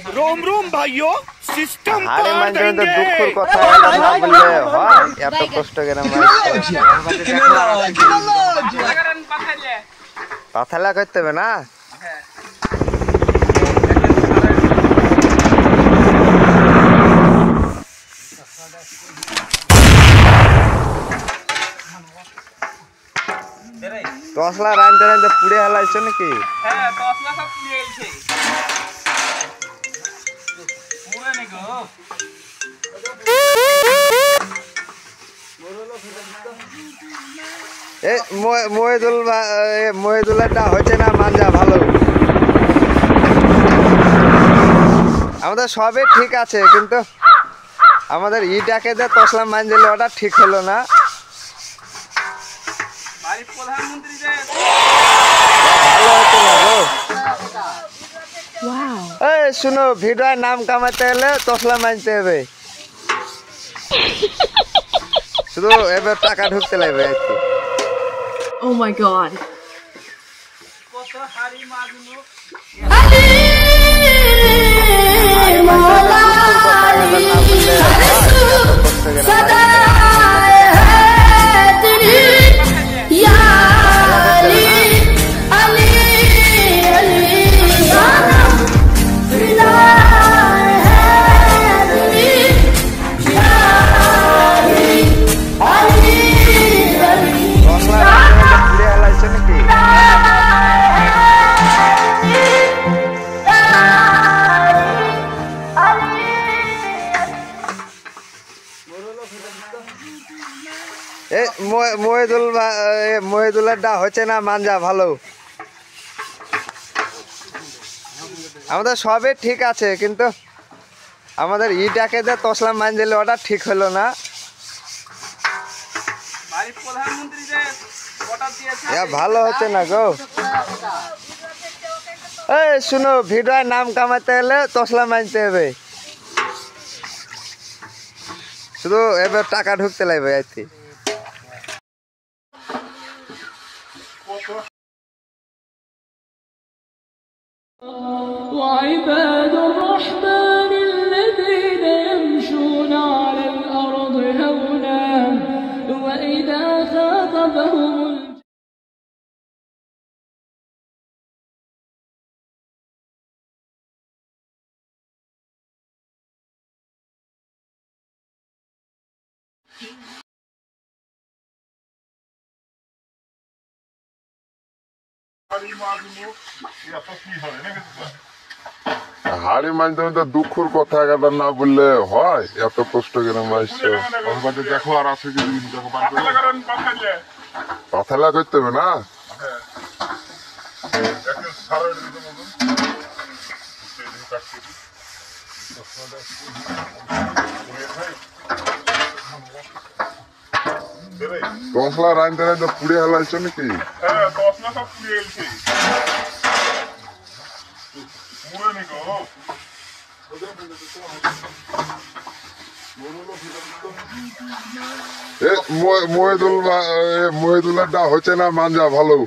रोम रोम भाइयों सिस्टम हारे मानते तो दुखर কথা না বললে হয় এত কষ্ট করে পাথালা করতে হবে না তসলা রানতে রানতে পুড়ে হালাইছো নাকি হ্যাঁ তসলা সব পুড়ে গেছে পুড়ে নে গো এ মহিদুল্লাহটা হচ্ছে না মানজা ভালো আমাদের সবই ঠিক আছে কিন্তু আমাদের ইটাকে যে তসলা মান দিলে ওটা ঠিক হলো না বাড়ির প্রধানমন্ত্রী যে ভালো হতো না গো এই শুনো ভিডিওর নাম কামাতে হলে তসলা মানতে হবে শুধু এবার টাকা ঢুকতে লাগবে আর কি Oh my god. কত হাড়ি মাগুলো মহিদুল্লাহটা হচ্ছে না মানজা ভালো আমাদের সবই ঠিক আছে কিন্তু আমাদের ইটাকে যে তসলা মান দিলে ওটা ঠিক হলো না বাড়ির প্রধানমন্ত্রী যে অর্ডার দিয়েছে ভালো হচ্ছে না গো এই শুনো ভিডিওর নাম কামাতে হলে তসলা মানতে হবে শুধু এবার টাকা ঢুকতে লাগবে আর কি وعباد الرحمن الذين يمشون على الأرض هونا وإذا خاطبهم হাড়ি মানতে তো দুঃখর কথা না বললে হয় এত কষ্ট করে মারছো দেখো আর আছে কি পাথালা করতে হবে না তসলা রানতে রানতে পুড়ে হালাইছো নাকি হ্যাঁ তসলা সব পুড়ে গেছে পুড়ে নে গো মহিদুল্লাহটা হচ্ছে না মানজা ভালো